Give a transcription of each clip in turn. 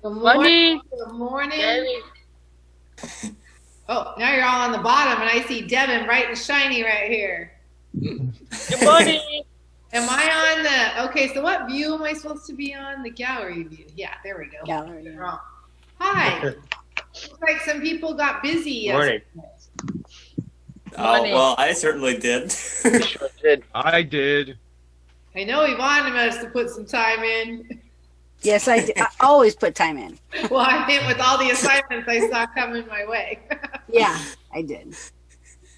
Good morning. Good morning. Devin. Oh, now you're all on the bottom, and I see Devin bright and shiny right here. Good morning. Am I on the? Okay, so what view am I supposed to be on? The gallery view. Yeah, there we go. Gallery. Yeah. Wrong. Hi. Looks like some people got busy Morning. yesterday. Oh, well, I certainly did. Sure did. I did. I know Yvonne must have put some time in. Yes, I do. I always put time in. Well, I meant with all the assignments I saw coming my way. Yeah, I did.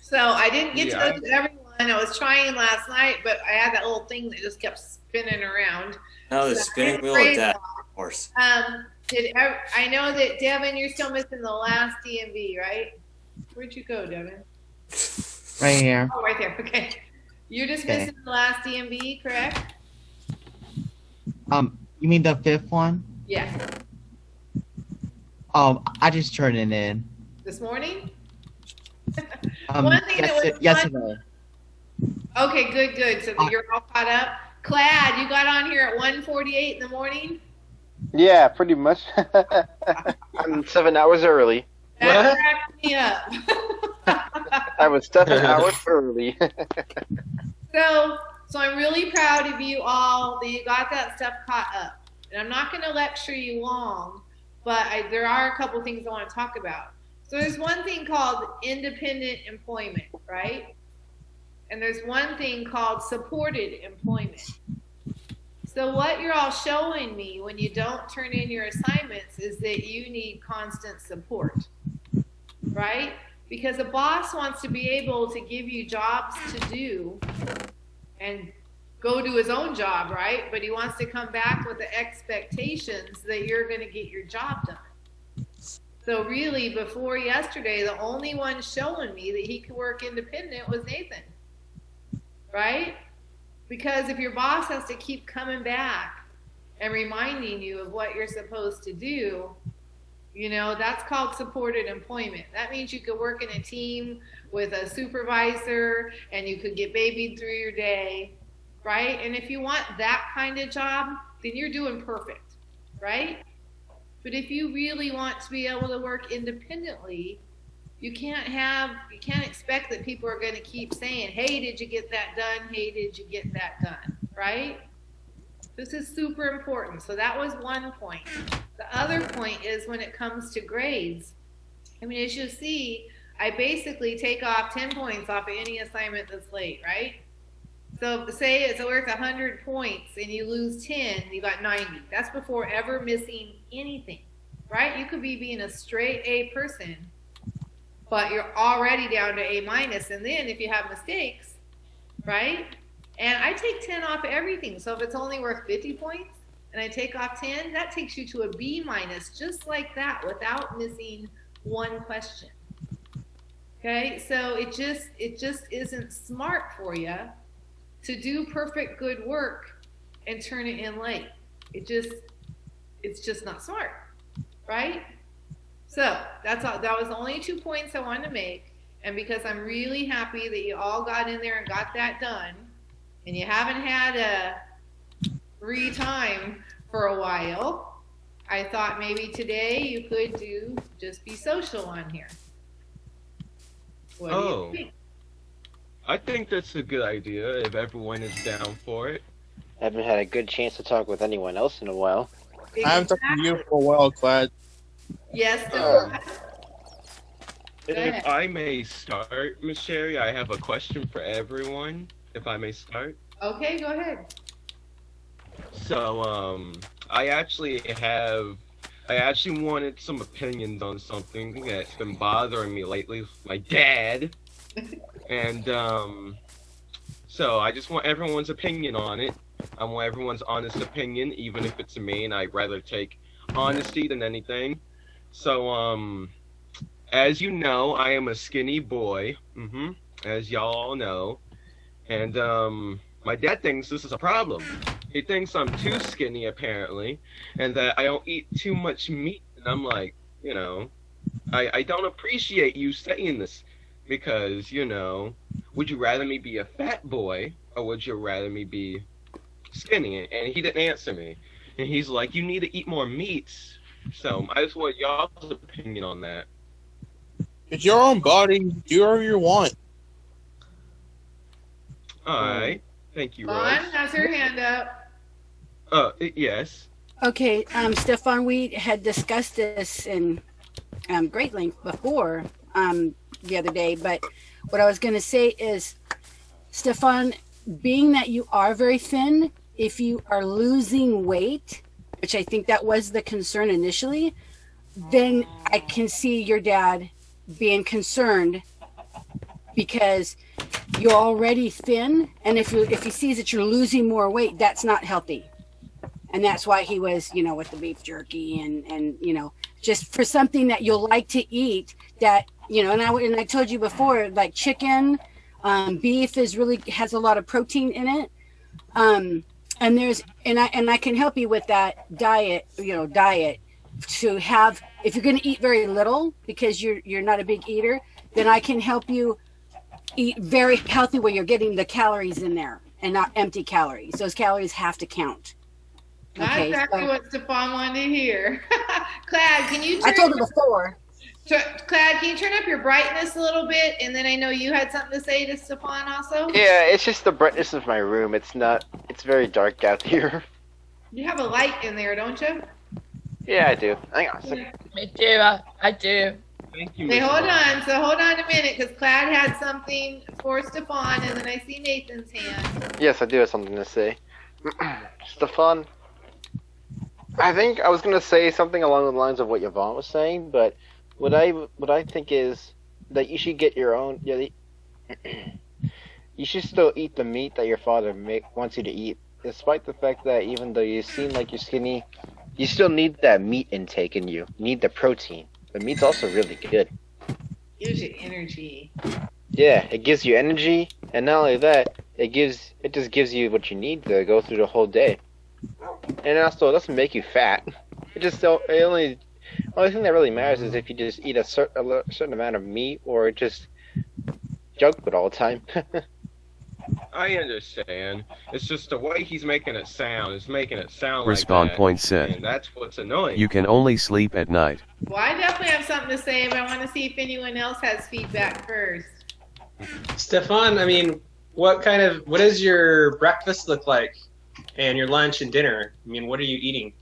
So I didn't get Yeah. to those to everyone. I was trying last night, but I had that little thing that just kept spinning around. No, the So spinning wheel great. of death, of course. I know that Devin, you're still missing the last DMV, right? Where'd you go, Devin? Right here. Oh, right there. Okay. You're just Okay. missing the last DMV, correct? You mean the fifth one? Yeah. I just turned it in. This morning? One thing that was fun- yesterday. Okay, good. So you're all caught up. Clad, you got on here at 1:48 in the morning? Yeah, pretty much. I'm 7 hours early. That cracked me up. I was 7 hours early. So I'm really proud of you all that you got that stuff caught up. And I'm not going to lecture you long, but there are a couple things I want to talk about. So there's one thing called independent employment, right? And there's one thing called supported employment. So what you're all showing me when you don't turn in your assignments is that you need constant support, right? Because a boss wants to be able to give you jobs to do and go do his own job, right? But he wants to come back with the expectations that you're going to get your job done. So really, before yesterday, the only one showing me that he could work independent was Nathan, right? Because if your boss has to keep coming back and reminding you of what you're supposed to do, you know, that's called supported employment. That means you could work in a team with a supervisor and you could get babied through your day, right? And if you want that kind of job, then you're doing perfect, right? But if you really want to be able to work independently, you can't expect that people are going to keep saying, hey, did you get that done? Hey, did you get that done? Right? This is super important. So that was one point. The other point is when it comes to grades. I mean, as you see, I basically take off 10 points off of any assignment that's late, right? So say it's worth 100 points and you lose 10, you got 90. That's before ever missing anything, right? You could be being a straight A person, but you're already down to A minus. And then if you have mistakes, right? And I take 10 off everything. So if it's only worth 50 points and I take off 10, that takes you to a B minus just like that without missing one question. Okay, so it just isn't smart for you to do perfect good work and turn it in late. It's just not smart, right? So that's all. That was the only 2 points I wanted to make. And because I'm really happy that you all got in there and got that done, and you haven't had a free time for a while, I thought maybe today you could just be social on here. What do you think? I think that's a good idea if everyone is down for it. I haven't had a good chance to talk with anyone else in a while. I haven't talked to you for a while, Clyde. Yes, Oh. Go If ahead. I may start, Miss Sherry, I have a question for everyone. If I may start. Okay, go ahead. So, I actually wanted some opinions on something that's been bothering me lately with my dad. And, so I just want everyone's opinion on it. I want everyone's honest opinion, even if it's me, and I'd rather take honesty than anything. So, as you know, I am a skinny boy, as y'all all know. And, my dad thinks this is a problem. He thinks I'm too skinny, apparently, and that I don't eat too much meat. And I'm like, you know, I don't appreciate you saying this because, you know, would you rather me be a fat boy or would you rather me be skinny? And he didn't answer me. And he's like, you need to eat more meats So I just want y'all's opinion on that. It's your own body. Do whatever you want. All right. Thank you, Vaughn Rose. has her hand up. Yes. Okay, Stefan, we had discussed this in great length before the other day, but what I was going to say is, Stefan, being that you are very thin, if you are losing weight, which I think that was the concern initially, then I can see your dad being concerned because you're already thin, and if he sees that you're losing more weight, that's not healthy. And that's why he was, with the beef jerky and just for something that you'll like to eat that, and I told you before, like chicken, beef has a lot of protein in it. And I can help you with that diet to have, if you're going to eat very little because you're not a big eater, then I can help you eat very healthy where you're getting the calories in there and not empty calories. Those calories have to count. Not Okay, exactly so- what Stefan wanted to hear. Clad, can you I told her before. Clad, can you turn up your brightness a little bit? And then I know you had something to say to Stefan also. Yeah, it's just the brightness of my room. It's very dark out here. You have a light in there, don't you? Yeah, I do. Hang on a second. Me too. I do. Thank you. Hey, Mr. hold Ryan. on. So hold on a minute, because Clad had something for Stefan, and then I see Nathan's hand. Yes, I do have something to say. Stefan, I think I was gonna say something along the lines of what Yvonne was saying, but what I think is that you should get your own. Yeah, you should still eat the meat that your father wants you to eat, despite the fact that even though you seem like you're skinny, you still need that meat intake in you. You need the protein. The meat's also really good. Gives you energy. Yeah, it gives you energy, and not only that, it just gives you what you need to go through the whole day. And also, it doesn't make you fat. The only thing that really matters is if you just eat a certain amount of meat or just junk food all the time. I understand. It's just the way he's making it sound. It's making it sound Respawn like that. point said, And that's what's annoying. you can only sleep at night. Well, I definitely have something to say, but I want to see if anyone else has feedback first. Stefan, I mean, what does your breakfast look like? And your lunch and dinner? I mean, what are you eating?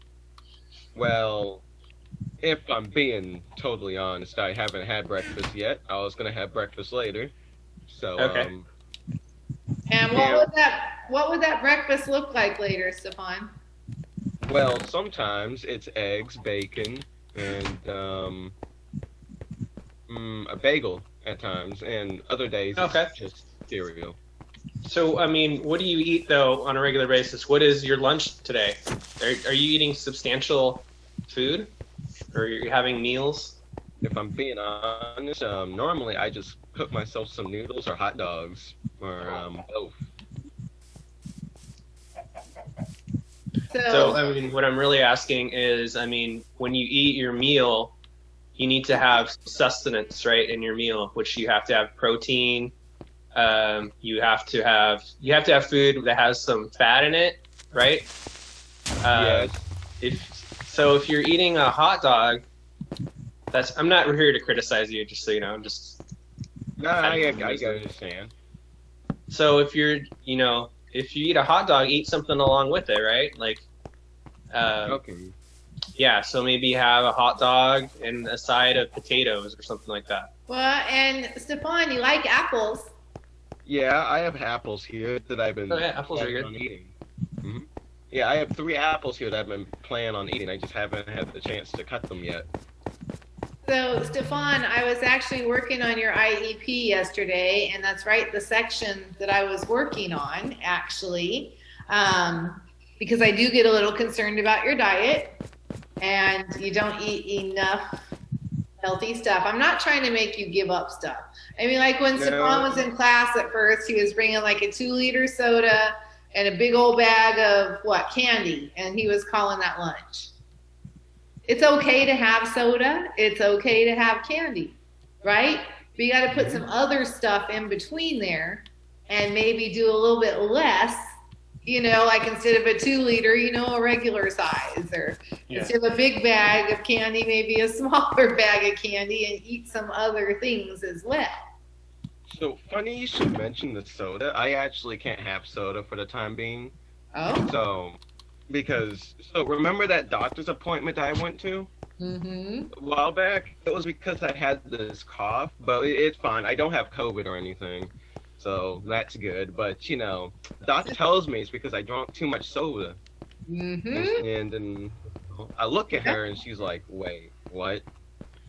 Well, if I'm being totally honest, I haven't had breakfast yet. I was gonna have breakfast later. So, Okay. And what would that breakfast look like later, Stefan? Well, sometimes it's eggs, bacon, and a bagel at times, and other days Okay. it's just cereal. So, I mean, what do you eat, though, on a regular basis? What is your lunch today? Are you eating substantial food? Or are you having meals? If I'm being honest, normally I just cook myself some noodles or hot dogs, or both. So, I mean, what I'm really asking is, I mean, when you eat your meal, you need to have sustenance, right, in your meal, which you have to have protein. You have to have food that has some fat in it, right? Yes. If you're eating a hot dog, I'm not here to criticize you, just so you know. I'm just. No, I understand. So if you eat a hot dog, eat something along with it, right? Like. Okay. Yeah, so maybe have a hot dog and a side of potatoes or something like that. Well, and Stefan, you like apples. Yeah, I have apples here that I've been apples are planning good. on eating. Hmm. Yeah, I have 3 apples here that I've been planning on eating. I just haven't had the chance to cut them yet. So, Stefan, I was actually working on your IEP yesterday, and that's right, the section that I was working on, actually, because I do get a little concerned about your diet, and you don't eat enough healthy stuff. I'm not trying to make you give up stuff. I mean, like when Stefan was in class at first, he was bringing like a 2-liter soda and a big old bag of candy, and he was calling that lunch. It's okay to have soda. It's okay to have candy, right? But you got to put some other stuff in between there and maybe do a little bit less, like instead of a 2-liter, a regular size, or Yeah. instead of a big bag of candy, maybe a smaller bag of candy, and eat some other things as well. So funny you should mention the soda. I actually can't have soda for the time being. Oh. So remember that doctor's appointment I went to Mm-hmm. a while back? It was because I had this cough, but it's fine. I don't have COVID or anything, so that's good. But doctor tells me it's because I drank too much soda. Mm-hmm. And then I look at her and she's like, "Wait, what?"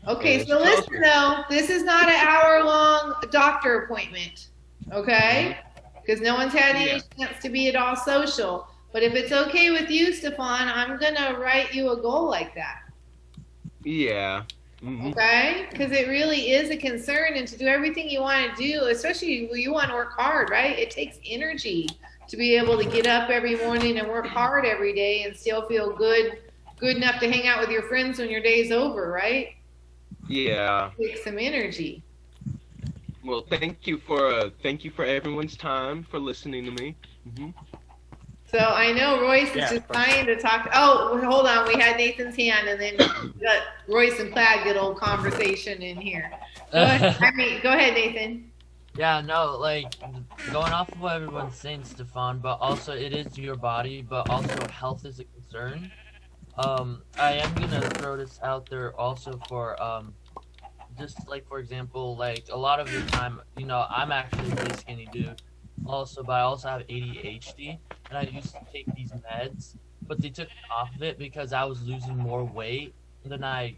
Okay, And so she tells listen me- though, this is not an hour-long doctor appointment, okay? Because no one's had any chance to be at all social. But if it's okay with you, Stefan, I'm gonna write you a goal like that, Yeah. Mhm. okay? Because it really is a concern, and to do everything you want to do, especially when you want to work hard, right? It takes energy to be able to get up every morning and work hard every day and still feel good enough to hang out with your friends when your day's over, right? Yeah. It takes some energy. Well, thank you for everyone's time for listening to me. Mhm. So I know Royce is just trying to talk. Oh, hold on. We had Nathan's hand, and then got Royce and Plaid good old conversation in here. Go ahead, Nathan. Yeah, no, like, going off of what everyone's saying, Stefan, but also it is your body, but also health is a concern. I am gonna throw this out there also for, just like, for example, like, a lot of the time, I'm actually a pretty skinny dude, also, but I also have ADHD, and I used to take these meds, but they took me off of it because I was losing more weight than I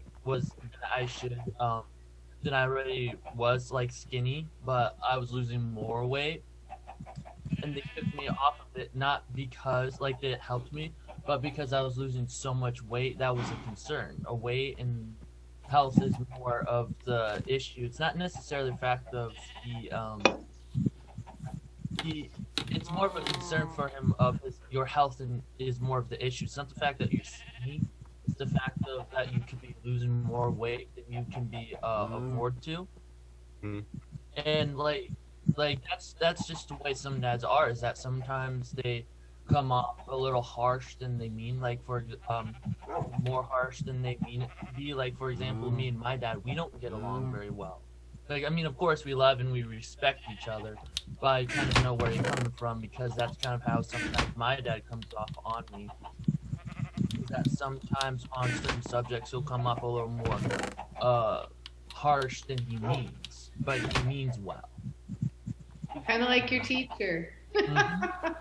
already was, like, skinny, but I was losing more weight, and they took me off of it not because, like, it helped me, but because I was losing so much weight. That was a concern. A weight and health is more of the issue. It's not necessarily the fact of it's more of a concern for him of your health is more of the issue. It's not the fact that you're skinny. It's the fact of that you could be losing more weight than you can be afford to. Mm. And like that's just the way some dads are. Is that sometimes they come off a little harsh than they mean. Like more harsh than they mean it to be. Like for example, me and my dad, we don't get along very well. Like, I mean, of course we love and we respect each other, but I kind of know where you're coming from because that's kind of how sometimes my dad comes off on me. That sometimes on certain subjects he'll come up a little more harsh than he means, but he means well. Kind of like your teacher. Mm-hmm.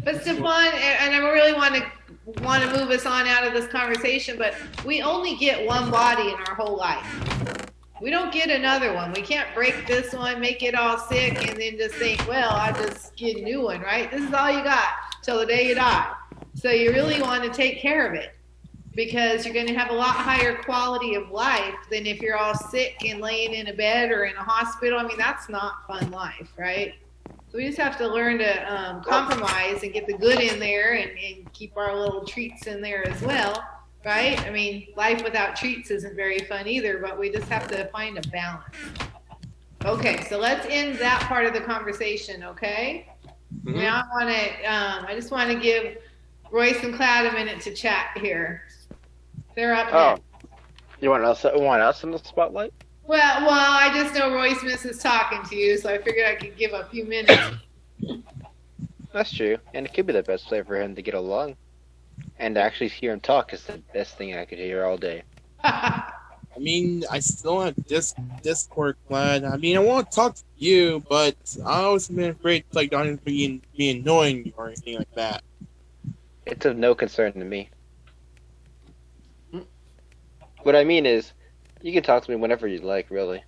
But Stefan, and I really want to move us on out of this conversation, but we only get one body in our whole life. We don't get another one. We can't break this one, make it all sick, and then just think, well, I'll just get a new one, right? This is all you got till the day you die. So you really want to take care of it because you're going to have a lot higher quality of life than if you're all sick and laying in a bed or in a hospital. I mean, that's not fun life, right? So we just have to learn to compromise and get the good in there and keep our little treats in there as well. Right? I mean, life without treats isn't very fun either, but we just have to find a balance. Okay, so let's end that part of the conversation, okay? Mhm. Now I just want to give Royce and Cloud a minute to chat here. They're up next. You want us in the spotlight? Well, I just know Royce misses talking to you, so I figured I could give a few minutes. That's true, and it could be the best way for him to get along. And to actually hear him talk is the best thing I could hear all day. I mean, I still have Discord, Glad. I mean, I want to talk to you, but I always been afraid to not be annoying you or anything like that. It's of no concern to me. What I mean is, you can talk to me whenever you like, really.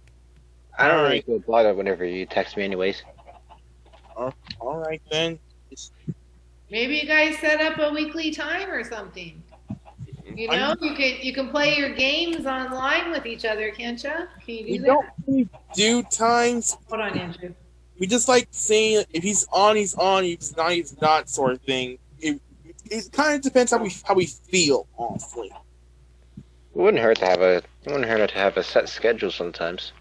I don't really feel bothered whenever you text me anyways. All right, then. Maybe you guys set up a weekly time or something. You know, you can play your games online with each other, can't you? Can you do We that? don't really do times. Hold on, Andrew. We just like saying if he's on, he's on. If he's not, sort of thing. It kind of depends how we feel, honestly. It wouldn't hurt to have a set schedule sometimes.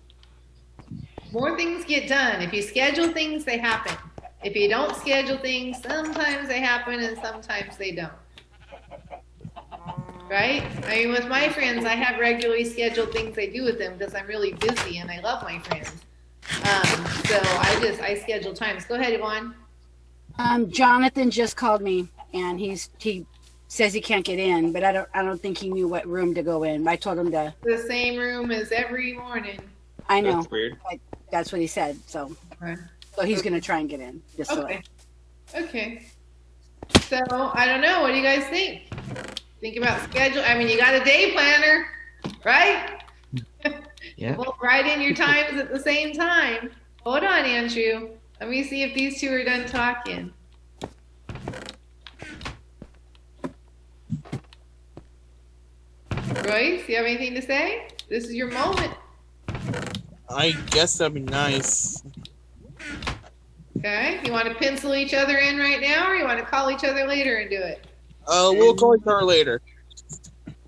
More things get done. If you schedule things, they happen. If you don't schedule things, sometimes they happen and sometimes they don't. Right? I mean, with my friends, I have regularly scheduled things I do with them because I'm really busy and I love my friends. So I schedule times. Go ahead, Yvonne. Jonathan just called me, and he says he can't get in, but I don't think he knew what room to go in. I told him to. The same room as every morning. I know. That's weird. That's what he said. So, Okay. so he's gonna try and get in. Just so. Okay. Okay. So I don't know. What do you guys think? Think about schedule. I mean, you got a day planner, right? Yeah. Well, write in your times at the same time. Hold on, Andrew. Let me see if these two are done talking. Royce, you have anything to say? This is your moment. I guess that'd be nice. Okay. You want to pencil each other in right now, or you want to call each other later and do it? We'll call each other later.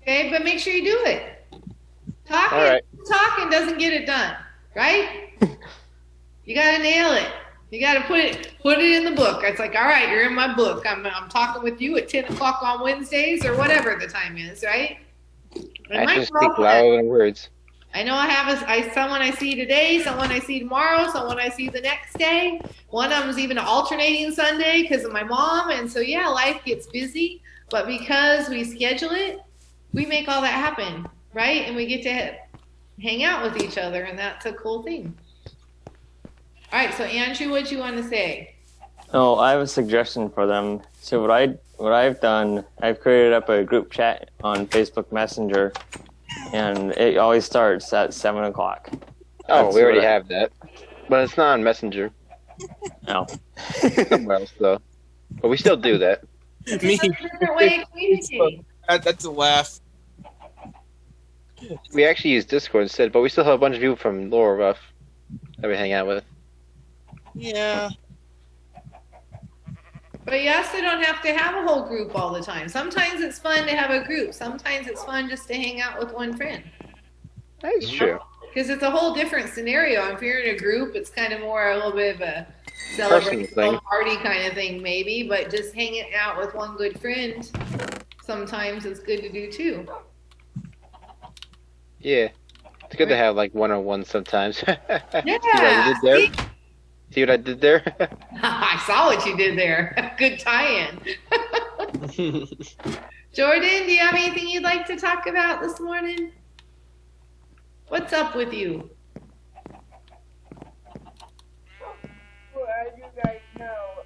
Okay, but make sure you do it. Talking, All right. talking doesn't get it done, right? You gotta nail it. You gotta put it in the book. It's like, all right, you're in my book. I'm talking with you at 10 o'clock on Wednesdays or whatever the time is, right? And my Actions speak girlfriend- louder than words. I know I have someone I see today, someone I see tomorrow, someone I see the next day. One of them's even alternating Sunday because of my mom. And so, yeah, life gets busy. But because we schedule it, we make all that happen, right? And we get to hang out with each other, and that's a cool thing. All right, so Andrew, what do you want to say? Oh, I have a suggestion for them. So what I've done, I've created up a group chat on Facebook Messenger, and it always starts at 7 o'clock. Oh, That's we already what I- have that. But it's not on Messenger. No. Somewhere else, though. But we still do that. Me. It's a different way of communicating. That's a laugh. We actually use Discord instead, but we still have a bunch of people from Laura Ruff that we hang out with. Yeah. But you also don't have to have a whole group all the time. Sometimes it's fun to have a group. Sometimes it's fun just to hang out with one friend. That's true. Because it's a whole different scenario. If you're in a group, it's kind of more a little bit of a Personal celebration thing. party kind of thing, maybe. But just hanging out with one good friend sometimes is good to do too. Yeah. It's good to have like one-on-one sometimes. Yeah. See what I did there? I saw what you did there. Good tie-in. Jordan, do you have anything you'd like to talk about this morning? What's up with you? Well, as you guys know,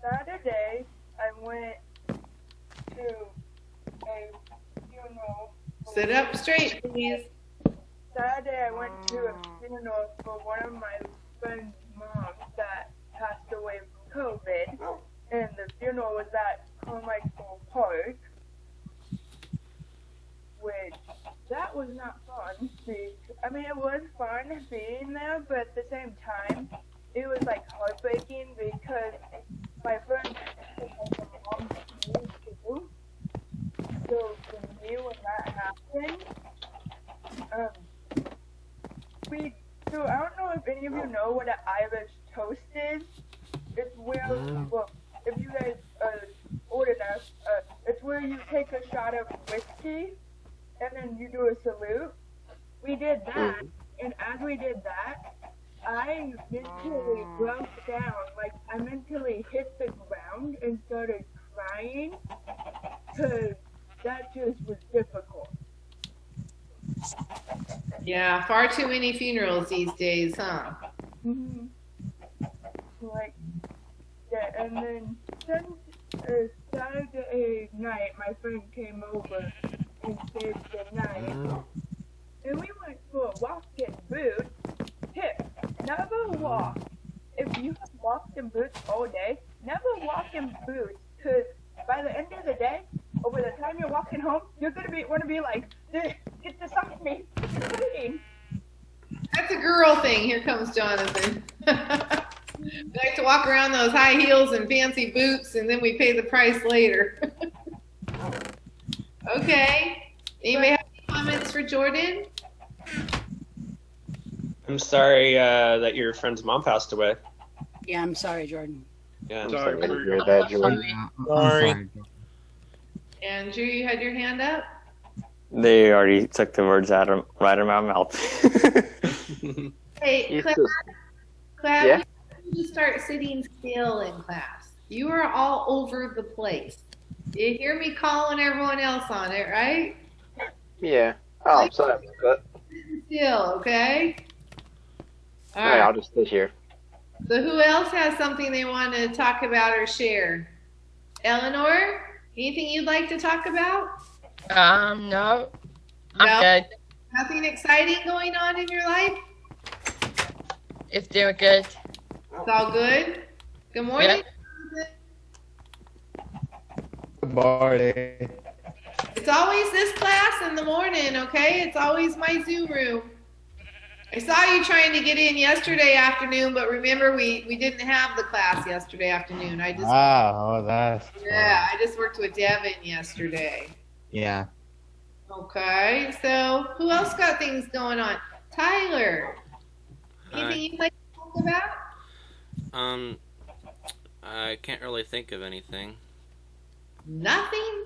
Saturday I went to a funeral. Sit up straight, please. Saturday I went to a funeral for one of my friend's moms that passed away from COVID, and the funeral was at Carmichael Park, which that was not fun. I mean, it was fun being there, but at the same time, it was like heartbreaking because my friend had a mom too. So for me, when that happened, so I don't know if any of you know what an Irish toast is. It's where, well, if you guys are old enough, it's where you take a shot of whiskey and then you do a salute. We did that, and as we did that, I mentally broke down. Like, I mentally hit the ground and started crying because that just was difficult. Yeah, far too many funerals these days, huh? Mm-hmm. Like, yeah, and then Saturday night, my friend came over and stayed the night. And we went for a walk in boots. Tip, never walk. If you have walked in boots all day, never walk in boots, because by the end of the day, or by the time you're walking home, you're going to want to be like, get this off me. That's a girl thing. Here comes Jonathan. We like to walk around those high heels and fancy boots, and then we pay the price later. Okay. Anybody have any comments for Jordan? I'm sorry that your friend's mom passed away. Yeah, I'm sorry, Jordan. Yeah, I'm sorry to hear that, Jordan. Sorry. Andrew, you had your hand up? They already took the words out of right out of my mouth. Hey, You class, just- Yeah? you start sitting still in class. You are all over the place. You hear me calling everyone else on it, right? Yeah. Oh, I'm sorry. But, Still, okay? All alright, right. I'll just sit here. So who else has something they want to talk about or share? Eleanor, anything you'd like to talk about? No. No? I'm good. Nothing exciting going on in your life? It's doing good. It's all good? Good morning? Good morning. It's always this class in the morning, okay? It's always my Zoom room. I saw you trying to get in yesterday afternoon, but remember we didn't have the class yesterday afternoon. I just That's I just worked with Devin yesterday. yeah. Okay, so who else got things going on? Tyler, anything you'd like to talk about? I can't really think of anything. Nothing?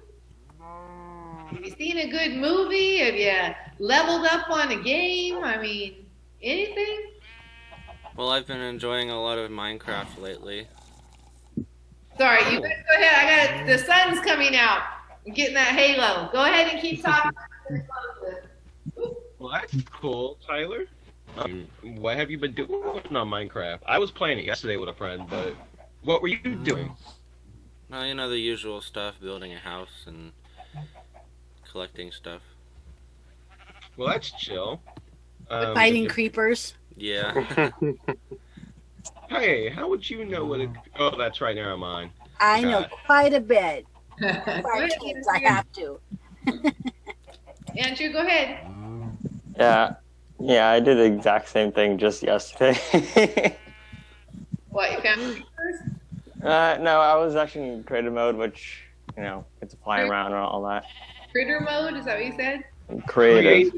Have you seen a good movie? Have you leveled up on a game? I mean, anything? Well, I've been enjoying a lot of Minecraft lately. Sorry, you better go ahead. The sun's coming out. I'm getting that halo. Go ahead and keep talking. Well, that's cool, Tyler. What have you been doing on Minecraft? I was playing it yesterday with a friend, but what were you doing? Well, you know, the usual stuff, building a house and collecting stuff. Well, that's chill. Fighting creepers. Yeah. Hey, how would you know what? Oh, that's right. Never mind. I know God. quite a bit. Go ahead, Kids, I have to. Andrew, go ahead. Yeah, I did the exact same thing just yesterday. What, you found creepers? No, I was actually in creative mode, which, you know, get to fly around and all that. Critter mode, is that what you said? Creative.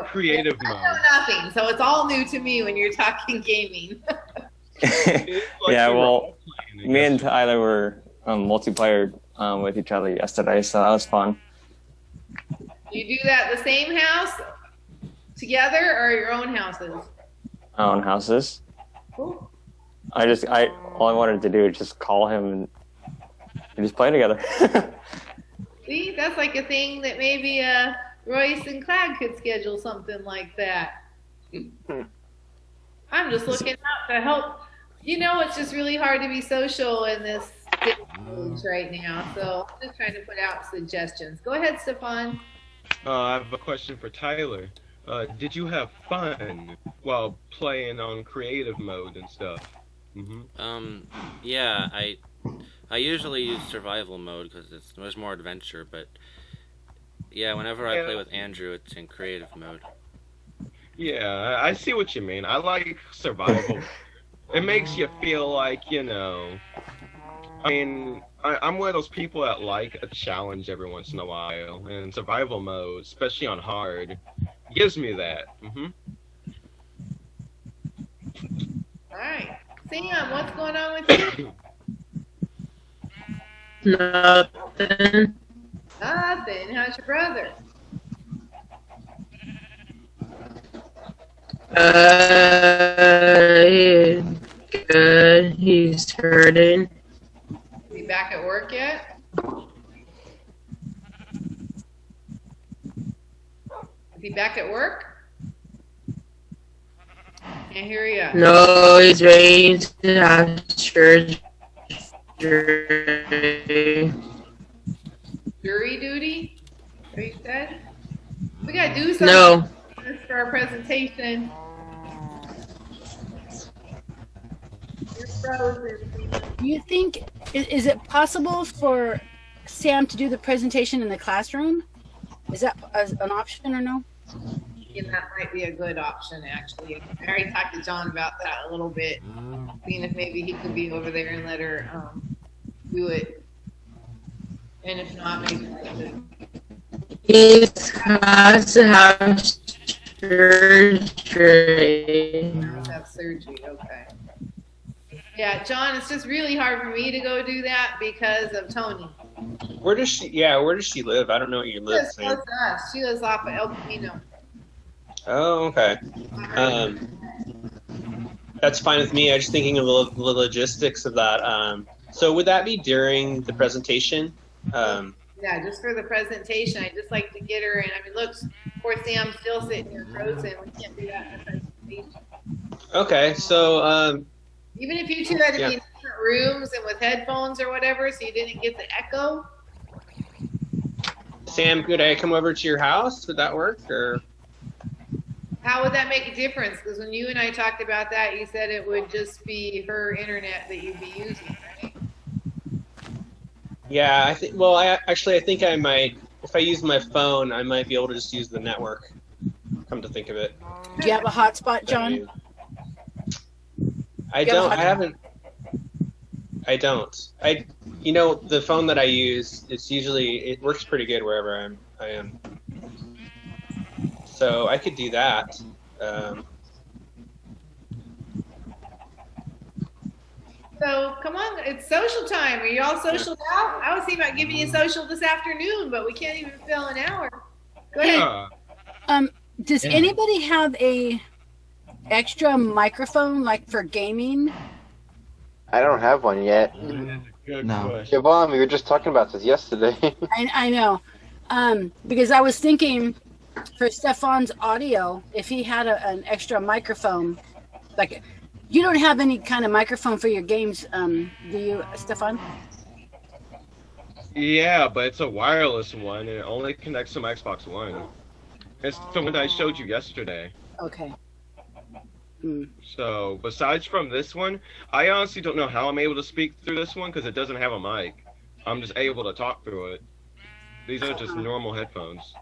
Creative I mode. know nothing, so it's all new to me when you're talking gaming. Yeah, well, me and Tyler were multiplayer with each other yesterday, so that was fun. You do that the same house together or your own houses? Our own houses. Cool. All I wanted to do is just call him and we just play together. See, that's like a thing that maybe Royce and Clag could schedule something like that. I'm just looking out to help. You know, it's just really hard to be social in this age right now, so I'm just trying to put out suggestions. Go ahead, Stefan. I have a question for Tyler. Did you have fun while playing on creative mode and stuff? Yeah, I usually use survival mode because there's more adventure, but yeah, whenever I play with Andrew, it's in creative mode. Yeah, I see what you mean. I like survival. It makes you feel like, you know, I mean, I'm one of those people that like a challenge every once in a while, and survival mode, especially on hard, gives me that. All right. Sam, what's going on with you? Nothing. Nothing. How's your brother? He's good. He's hurting. Is he back at work yet? Is he back at work? Can't hear you. No, he's ready to have surgery. Jury duty? What you said? We gotta do something No. for our presentation. You're frozen. Do you think, is it possible for Sam to do the presentation in the classroom? Is that an option or no? And that might be a good option, actually. I already talked to John about that a little bit, seeing if maybe he could be over there and let her do it. And if not, maybe I could. He has to have surgery. Have surgery. Okay. Yeah, John, it's just really hard for me to go do that because of Tony. Where does she? Yeah, where does she live? I don't know where you live. She lives close to us. She lives off of El Camino. Oh, okay. That's fine with me. I was just thinking of the logistics of that. So would that be during the presentation? Yeah, just for the presentation. I just like to get her in. I mean, look, poor Sam's still sitting here frozen. We can't do that in the presentation. Okay, so Even if you two had to be in different rooms and with headphones or whatever, so you didn't get the echo. Sam, could I come over to your house? Would that work? Or How would that make a difference? Because when you and I talked about that, you said it would just be her internet that you'd be using, right? yeah, I think. Well, I think I might. If I use my phone, I might be able to just use the network. Come to think of it. Do you have a hotspot, John? I don't. I haven't. I don't. You know, the phone that I use, it works pretty good wherever I am. So I could do that. So come on, it's social time. Are you all socialed out? I was thinking about giving you social this afternoon, but we can't even fill an hour. Go ahead. Does anybody have a extra microphone like for gaming? I don't have one yet. No. Yvonne, we were just talking about this yesterday. I know. Because I was thinking for Stefan's audio, if he had an extra microphone, like you don't have any kind of microphone for your games, do you, Stefan? Yeah, but it's a wireless one, and it only connects to my Xbox One. It's the one that I showed you yesterday. Okay. So, besides from this one, I honestly don't know how I'm able to speak through this one because it doesn't have a mic. I'm just able to talk through it. These are just normal headphones.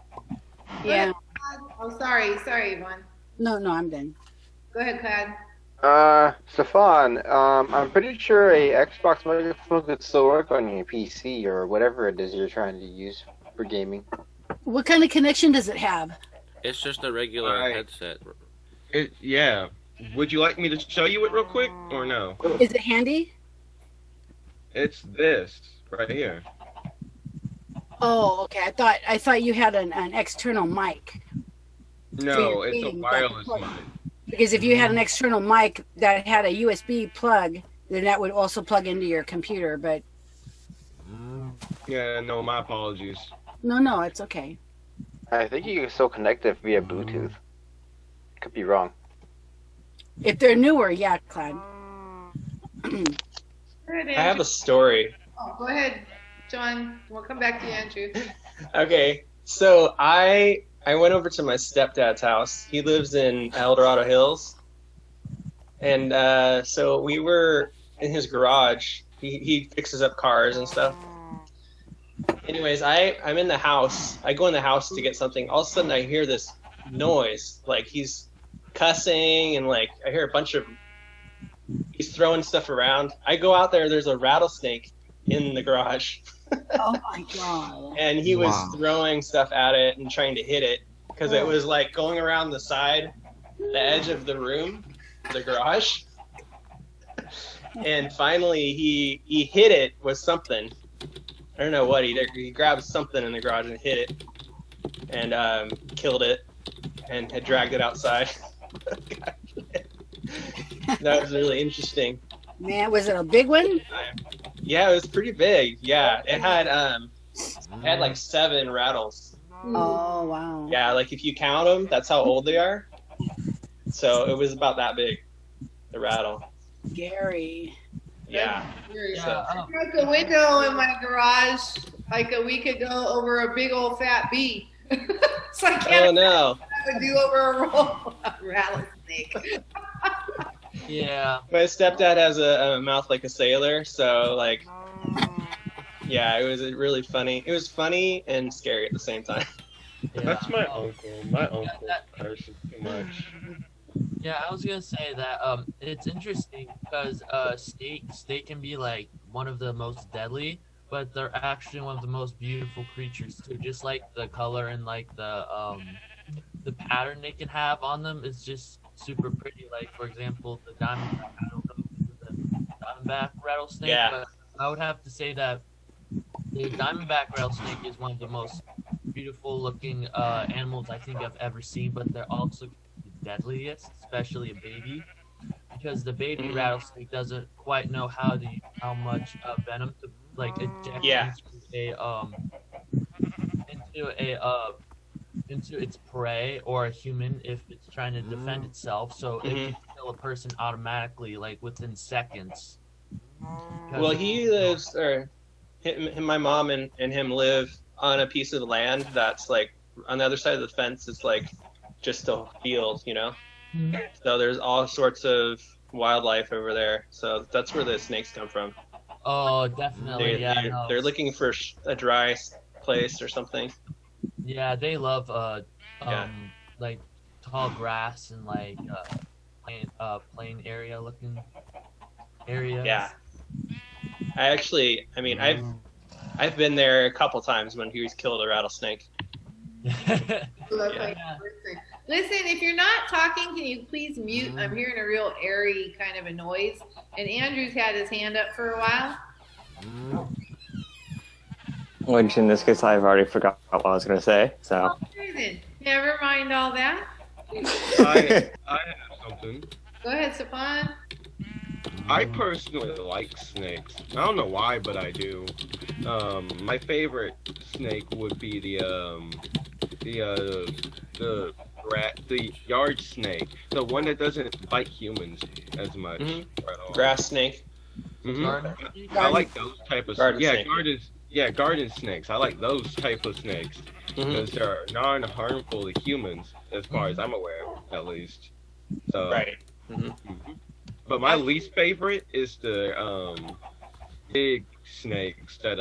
Yeah. Oh, sorry, Yvonne. No, I'm done. Go ahead, Clad. Stefan, I'm pretty sure a Xbox microphone could still work on your PC or whatever it is you're trying to use for gaming. What kind of connection does it have? It's just a regular headset. Yeah. Would you like me to show you it real quick or no? Is it handy? It's this right here. Oh, okay. I thought you had an external mic. No, it's a wireless mic. Because if you had an external mic that had a USB plug, then that would also plug into your computer. But yeah, no, my apologies. No, it's okay. I think you can still connect it via Bluetooth. Could be wrong. If they're newer, yeah, Clad. I have a story. Oh, go ahead, John. We'll come back to you, Andrew. Okay, so I went over to my stepdad's house. He lives in El Dorado Hills, and so we were in his garage. He fixes up cars and stuff. Anyways, I'm in the house. I go in the house to get something. All of a sudden, I hear this noise, like he's cussing, and like I hear a bunch of he's throwing stuff around. I go out there. There's a rattlesnake in the garage. Oh my god! And he was throwing stuff at it and trying to hit it because it was like going around the side, the edge of the room, the garage. And finally, he hit it with something. I don't know what he did. He grabbed something in the garage and hit it, and killed it, and had dragged it outside. That was really interesting. Man, was it a big one? Yeah, it was pretty big. Yeah, it had like 7 rattles. Oh wow. Yeah, like if you count them, that's how old they are. So it was about that big, the rattle. Scary. Yeah. So, I broke a window in my garage like a week ago over a big old fat bee. So I can't no. I would do over a rattlesnake. Yeah. My stepdad has a mouth like a sailor, so like, yeah, it was really funny. It was funny and scary at the same time. Yeah. That's my uncle. My uncle curses too much. Yeah, I was gonna say that it's interesting because snake can be like one of the most deadly, but they're actually one of the most beautiful creatures too. Just like the color and like the the pattern they can have on them is just super pretty. Like for example, the diamondback. I don't know if it's the diamondback rattlesnake, but I would have to say that the diamondback rattlesnake is one of the most beautiful looking animals I think I've ever seen. But they're also the deadliest, especially a baby, because the baby rattlesnake doesn't quite know how much venom to like inject into its prey or a human if it's trying to defend itself. So it can kill a person automatically, like within seconds. Well, he lives, or my mom and him live on a piece of land that's like on the other side of the fence. It's like just a field, you know. So there's all sorts of wildlife over there. So that's where the snakes come from. Oh, definitely. They're looking for a dry place or something. Yeah, they love like tall grass and like plain area looking areas. Yeah. I've been there a couple times when he's killed a rattlesnake. Listen, if you're not talking, can you please mute? I'm hearing a real airy kind of a noise. And Andrew's had his hand up for a while. Which in this case, I've already forgot what I was going to say. So. Okay, then. Never mind all that. I have something. Go ahead, Stefan. I personally like snakes. I don't know why, but I do. My favorite snake would be the yard snake, the one that doesn't bite humans as much. Grass snake. I like those type of snakes. Garden snakes. I like those type of snakes because they're non-harmful to humans, as far as I'm aware, at least. So, right. But my least favorite is the big snakes that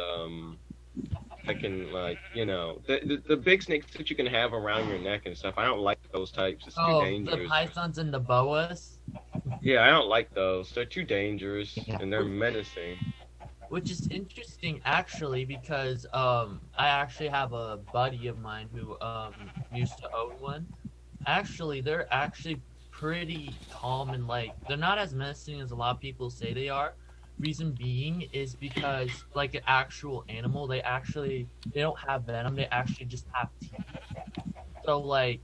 can, like, you know, the big snakes that you can have around your neck and stuff. I don't like those types. It's too dangerous. The pythons and the boas. Yeah, I don't like those. They're too dangerous and they're menacing. Which is interesting, actually, because I actually have a buddy of mine who used to own one. Actually, they're actually pretty calm and like they're not as menacing as a lot of people say they are. Reason being is because like an actual animal, they don't have venom. They actually just have teeth. So like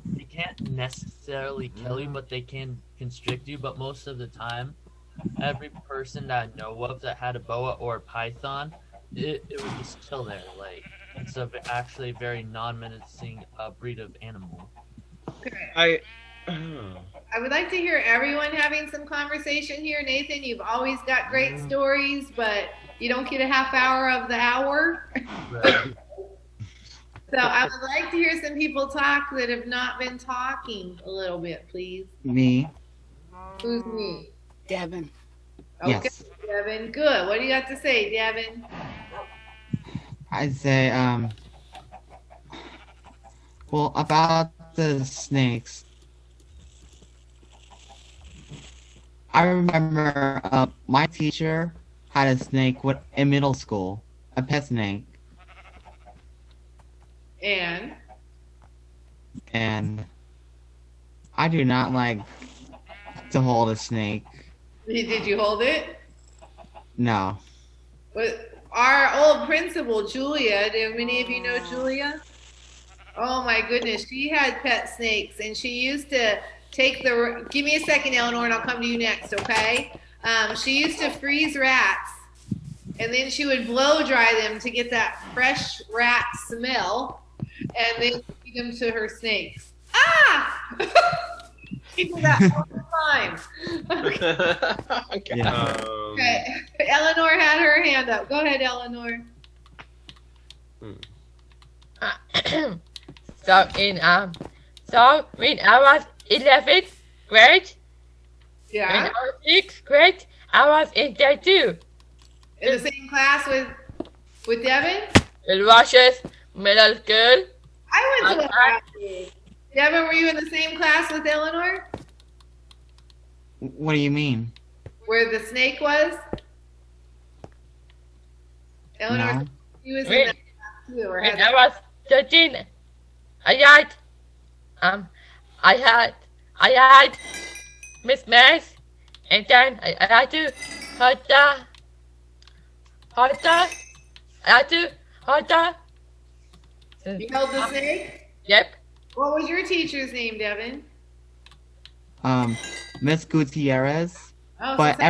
they can't necessarily kill you, but they can constrict you. But most of the time, every person that I know of that had a boa or a python, it would just chill there. Like it's actually a very non-menacing breed of animal. Okay. I would like to hear everyone having some conversation here. Nathan, you've always got great stories, but you don't get a half hour of the hour. So I would like to hear some people talk that have not been talking a little bit, please. Me. Who's me? Devin. Okay, Yes. Devin. Good. What do you got to say, Devin? I'd say, well, about the snakes. I remember my teacher had a snake in middle school, a pet snake. And I do not like to hold a snake. Did you hold it? No. But our old principal, Julia, do many of you know Julia? Oh my goodness, she had pet snakes and she used to take give me a second, Eleanor, and I'll come to you next, okay? She used to freeze rats and then she would blow dry them to get that fresh rat smell and then feed them to her snakes. Ah! She did that all the time. Okay. Eleanor had her hand up. Go ahead, Eleanor. So when I was 11th grade, yeah, when I was 6th grade, I was in there too. In the same class with Devin? It was just middle school. I went to a class. Devin, were you in the same class with Eleanor? What do you mean? Where the snake was? Eleanor, No. she was in that class too. Or When I was 13, I got I had Miss Max, and then I had to You held the snake? Yep. What was your teacher's name, Devin? Miss Gutierrez. Oh, but so-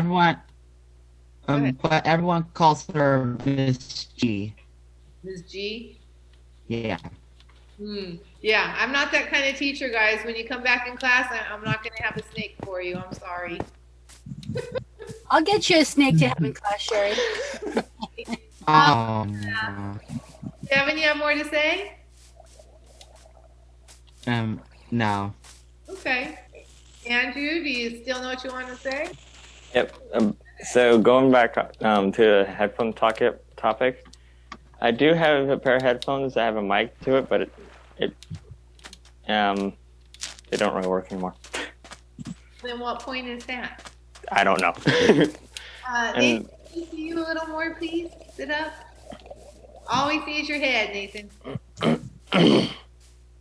everyone calls her Miss G. Ms. G? Yeah. Yeah, I'm not that kind of teacher, guys. When you come back in class, I'm not going to have a snake for you. I'm sorry. I'll get you a snake to have in class, Sherry. Devin, you have more to say? No. Okay. Andrew, do you still know what you want to say? Yep. So going back to the headphone topic, I do have a pair of headphones that have a mic to it, but they don't really work anymore. Then what point is that? I don't know. Nathan, can you see you a little more, please? Sit up. All we see is your head, Nathan.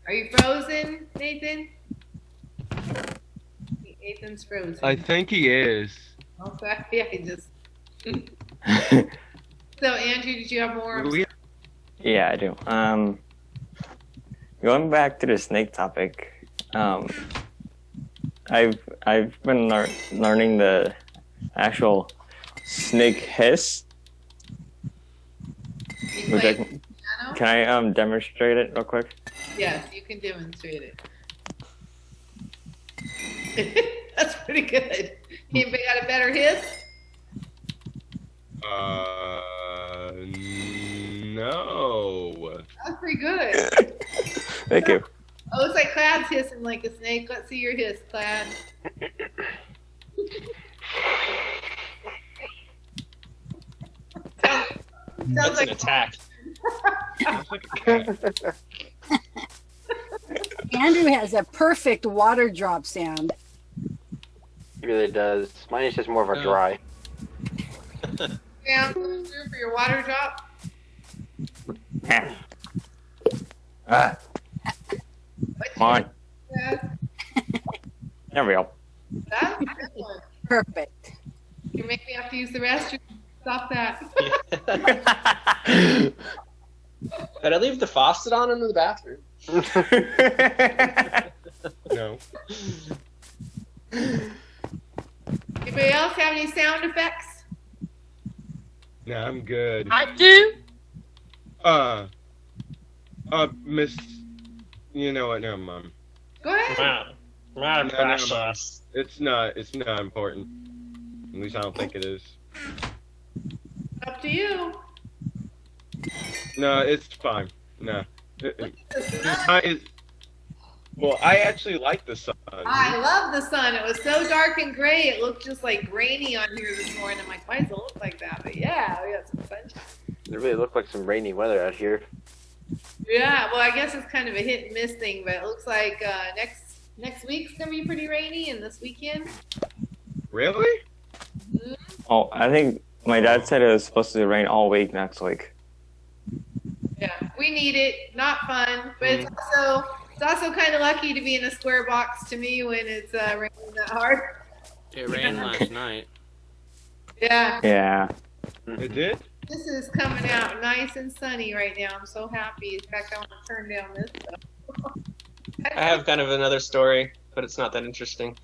Are you frozen, Nathan? Nathan's frozen. I think he is. Okay, yeah, he just. So, Andrew, did you have more? Yeah, I do. Going back to the snake topic, I've been learning the actual snake hiss. Which can I demonstrate it real quick? Yes, you can demonstrate it. That's pretty good. Anybody got a better hiss? No. That's pretty good. Thank you. Oh, it's like Clad's hissing like a snake. Let's see your hiss, Clad. That's an attack. Andrew has a perfect water drop sound. He really does. Mine is just more of a dry. Yeah, for your water drop. Come on. Yeah, There we go. that's a good one. Perfect. You make me have to use the restroom. Stop that. Did I leave the faucet on in the bathroom? No. Anybody else have any sound effects? No, I'm good. I do. Miss, you know what? Never mind. Go ahead. Wow. No, never mind. It's not important. At least I don't think it is. Up to you. No, it's fine. No. Well, I actually like the sun. I love the sun. It was so dark and gray. It looked just like grainy on here this morning. I'm like, why does it look like that? But yeah, we got some sunshine. It really looked like some rainy weather out here. Yeah, well, I guess it's kind of a hit and miss thing, but it looks like next week's gonna be pretty rainy, and this weekend. Really? Oh, I think my dad said it was supposed to rain all week next week. Yeah, we need it. Not fun, but it's also kind of lucky to be in a square box to me when it's raining that hard. It rained last night. Yeah. Yeah. It did? This is coming out nice and sunny right now. I'm so happy. In fact, I want to turn down this stuff. I have kind of another story, but it's not that interesting.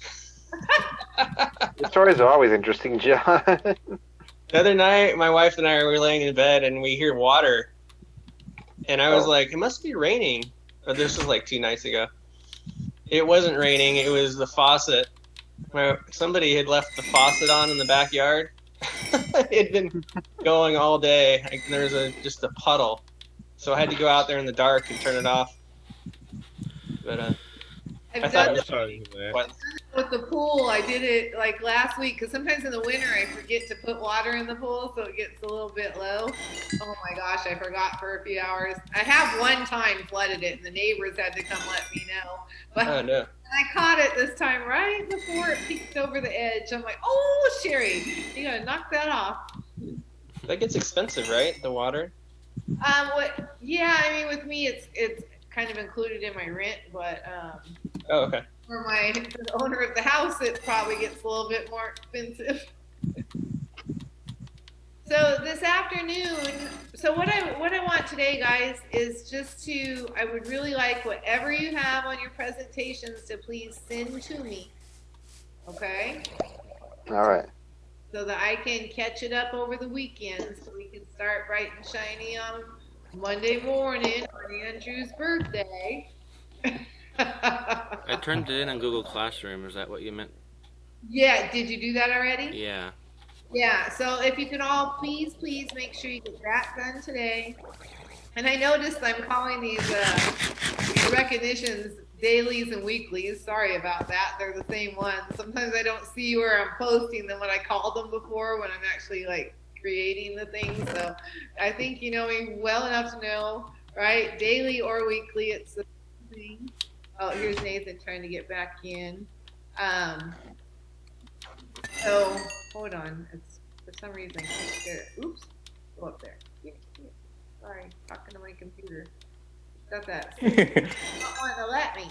The stories are always interesting, John. The other night, my wife and I were laying in bed, and we hear water. And I was like, it must be raining. But this was like 2 nights ago. It wasn't raining. It was the faucet. Somebody had left the faucet on in the backyard. It had been going all day. There was just a puddle. So I had to go out there in the dark and turn it off. But I thought it was with the pool, I did it like last week because sometimes in the winter I forget to put water in the pool, so it gets a little bit low. Oh my gosh, I forgot for a few hours. I have one time flooded it, and the neighbors had to come let me know. But oh no! I caught it this time right before it peeked over the edge. I'm like, oh Sherry, you gotta knock that off. That gets expensive, right? The water. Yeah, I mean with me it's kind of included in my rent, but Oh, okay. for the owner of the house, it probably gets a little bit more expensive. So this afternoon, so what I want today, guys, is just I would really like whatever you have on your presentations to please send to me. Okay? All right. So that I can catch it up over the weekend so we can start bright and shiny on Monday morning on Andrew's birthday. I turned it in on Google Classroom. Is that what you meant? Yeah, did you do that already? Yeah. Yeah, so if you can all please make sure you get that done today. And I noticed I'm calling these recognitions dailies and weeklies. Sorry about that. They're the same ones. Sometimes I don't see where I'm posting them when I called them before when I'm actually like creating the thing. So I think you know me well enough to know, right? Daily or weekly, it's the same thing. Oh, here's Nathan trying to get back in. So hold on. It's for some reason I can't get it. Oops. Go up there. Sorry, talking to my computer. Got that. Not wanting to let me.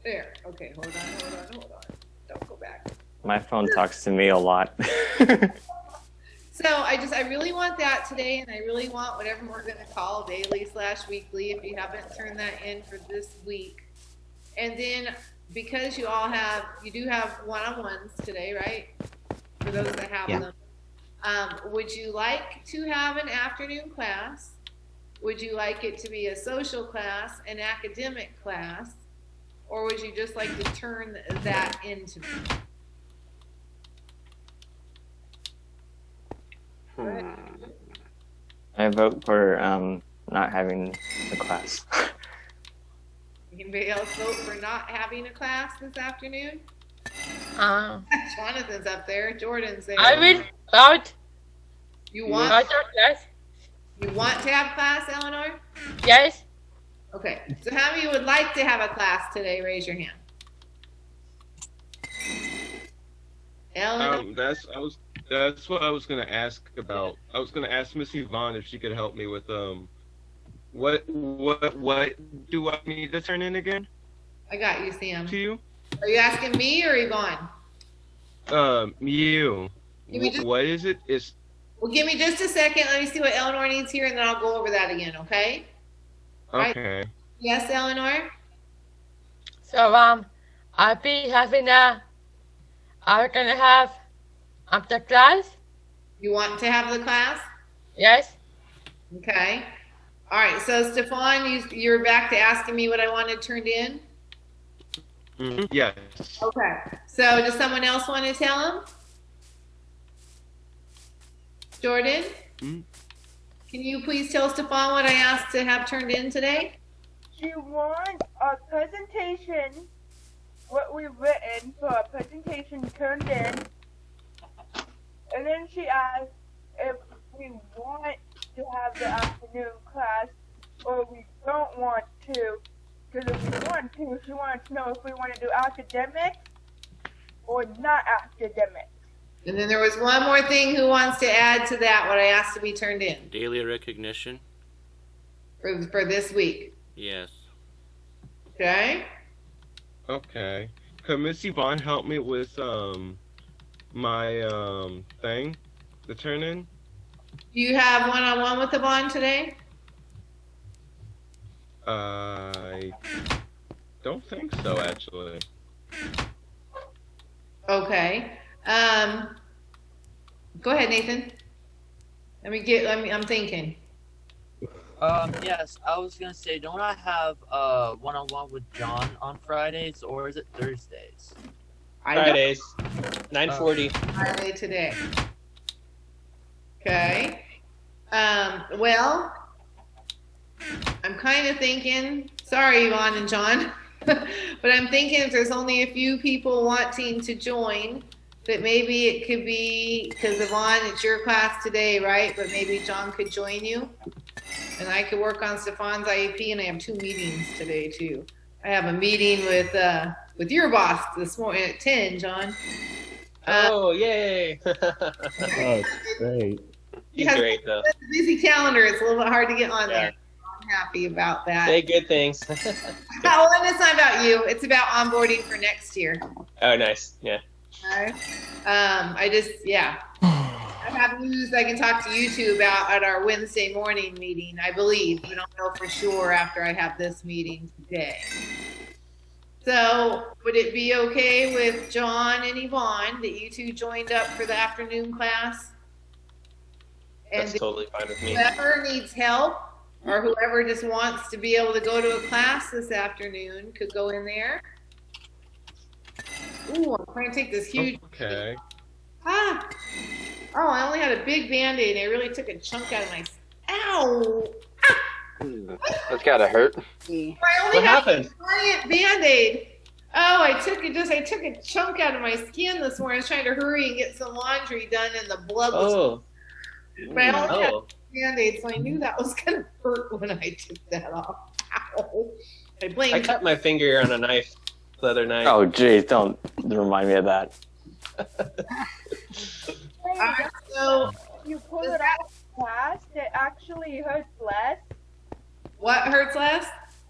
There. Okay, hold on. Don't go back. My phone talks to me a lot. So I really want that today, and I really want whatever we're going to call daily/weekly if you haven't turned that in for this week. And then because you do have one-on-ones today, right? For those that have them. Would you like to have an afternoon class? Would you like it to be a social class, an academic class, or would you just like to turn that into? I vote for not having the class. Anybody else vote for not having a class this afternoon? Jonathan's up there. Jordan's there. I will vote. You want? Yes. You want to have class, Eleanor? Yes. Okay. So how many would like to have a class today? Raise your hand. Eleanor. That's what I was gonna ask about. I was gonna ask Miss Yvonne if she could help me with what do I need to turn in again? I got you, Sam. To you? Are you asking me or Yvonne? You. What is it? Well, give me just a second. Let me see what Eleanor needs here, and then I'll go over that again, okay? Okay. Right. Yes, Eleanor? So, I'll be having are we gonna have, the class? You want to have the class? Yes. Okay. All right, so Stefan, you're back to asking me what I wanted turned in? Yes. Okay. So does someone else want to tell him? Jordan? Can you please tell Stefan what I asked to have turned in today? She wants a presentation, what we've written for a presentation turned in. And then she asked if we want to have the afternoon class or we don't want to. Because if we want to, she wants to know if we want to do academic or not academic. And then there was one more thing. Who wants to add to that what I asked to be turned in Daily recognition. for this week? Yes. Okay. Okay. Could Miss Yvonne help me with my thing to turn in? Do you have one-on-one with Yvonne today? I don't think so, actually. Okay. Go ahead, Nathan. I'm thinking. Yes, I was gonna say, don't I have one-on-one with John on Fridays, or is it Thursdays? Fridays, 9:40. Friday today. Okay. Well, I'm kind of thinking, sorry, Yvonne and John, but I'm thinking if there's only a few people wanting to join, that maybe it could be, because Yvonne, it's your class today, right? But maybe John could join you, and I could work on Stefan's IEP, and I have 2 meetings today, too. I have a meeting with your boss this morning at 10, John. Oh, yay! Oh, great. He's great, though. It's a busy calendar. It's a little bit hard to get on there. happy about that. Say good things. Well, and it's not about you. It's about onboarding for next year. Oh, nice. Yeah. Okay. I have news I can talk to you two about at our Wednesday morning meeting, I believe. We don't know for sure after I have this meeting today. So would it be okay with John and Yvonne that you two joined up for the afternoon class? And That's totally fine with me. whoever needs help or whoever just wants to be able to go to a class this afternoon could go in there. Ooh, I'm trying to take this huge. Okay. Ah! Oh, I only had a big Band-Aid and I really took a chunk out of my. Ow! That's gotta hurt. I only What had happened? a giant Band-Aid. Oh, I took a chunk out of my skin this morning. I was trying to hurry and get some laundry done and the blood was. Oh. But I only had Oh. a Band-Aid, so I knew that was gonna hurt when I took that off. Ow! I I blamed. cut my finger on a knife the other night. Oh, geez, don't remind me of that. Alright, so You pull it out fast, it actually hurts less. what hurts less?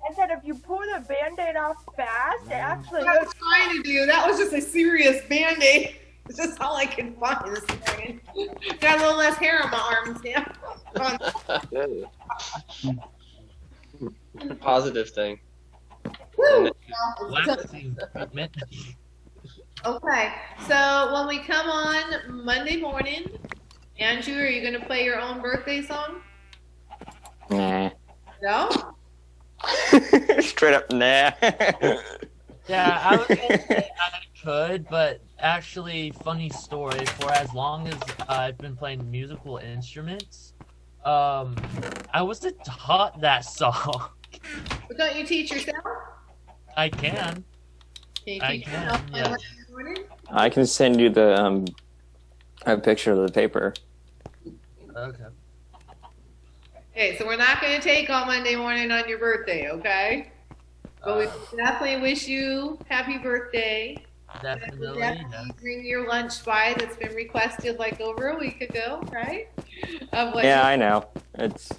I said if you pull the Band-Aid off fast, it actually What I was hurts. trying to do. That was just a serious Band-Aid. It's just all I could find this morning. Got a little less hair on my arms now. Positive thing. Woo! Waxing treatment. Okay, so when we come on Monday morning, Andrew, are you going to play your own birthday song? Nah. No? Straight up, nah. Yeah, I was gonna say I could, but actually, funny story. For as long as I've been playing musical instruments, I wasn't taught that song. But don't you teach yourself? I can. Can you I teach can, yourself yeah. Monday morning? I can send you the a picture of the paper. Okay. Okay, so we're not going to take all Monday morning on your birthday, okay? But we definitely wish you happy birthday. Definitely. Definitely bring your lunch by that's been requested like over a week ago, right? Of what Yeah, you- I know. It's.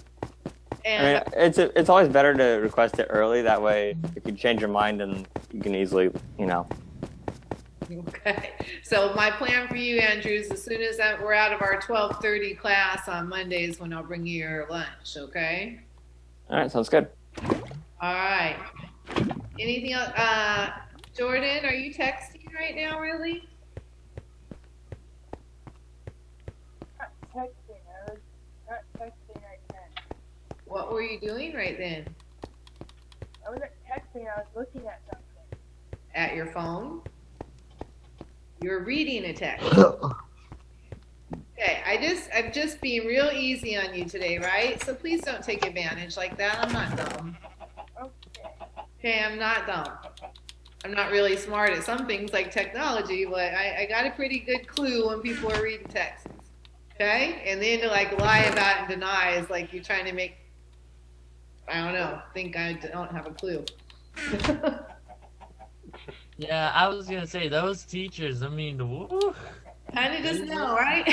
and I mean, it's always better to request it early. That way, if you change your mind, then you can easily, Okay. So my plan for you, Andrew, is as soon as we're out of our 12:30 class on Mondays, when I'll bring you your lunch. Okay. All right, sounds good. All right. Anything else? Jordan, are you texting right now? Really? Not texting. I was not texting right then. What were you doing right then? I wasn't texting. I was looking at something. At your phone? You're reading a text. Okay, I'm just being real easy on you today, right? So please don't take advantage like that. I'm not dumb. Okay, I'm not dumb. I'm not really smart at some things like technology, but I got a pretty good clue when people are reading texts. Okay? And then to like lie about and deny is like you're trying to make, I don't know, think I don't have a clue. Yeah, I was gonna say those teachers. I mean, woo, Kind of just know, right?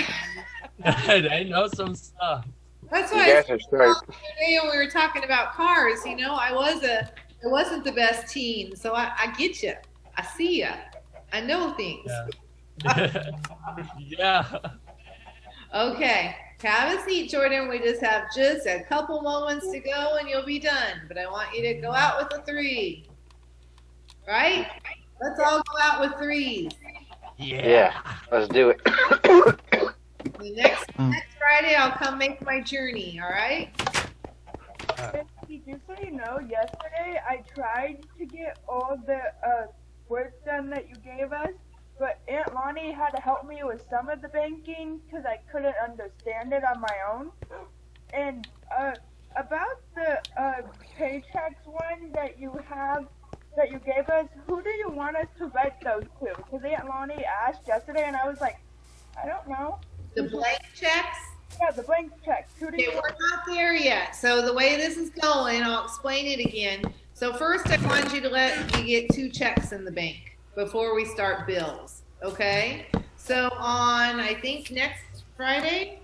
they know some stuff. That's You why guys are straight. today when we were talking about cars, I wasn't the best teen, so I get you. I see you. I know things. Yeah. Okay, have a seat, Jordan. We just have just a couple moments to go and you'll be done. But I want you to go out with a 3. Right? Let's all go out with 3s. Yeah, let's do it. The next Friday, I'll come make my journey. All right? Just so you know, yesterday I tried to get all the work done that you gave us, but Aunt Lonnie had to help me with some of the banking because I couldn't understand it on my own. And about the paychecks one that you gave us, who do you want us to write those to? Because Aunt Lonnie asked yesterday, and I was like, I don't know. The blank checks? Yeah, the blank checks. Who do Okay, you we're not there yet. So the way this is going, I'll explain it again. So first, I want you to let me get 2 checks in the bank before we start bills. Okay? So on, I think next Friday,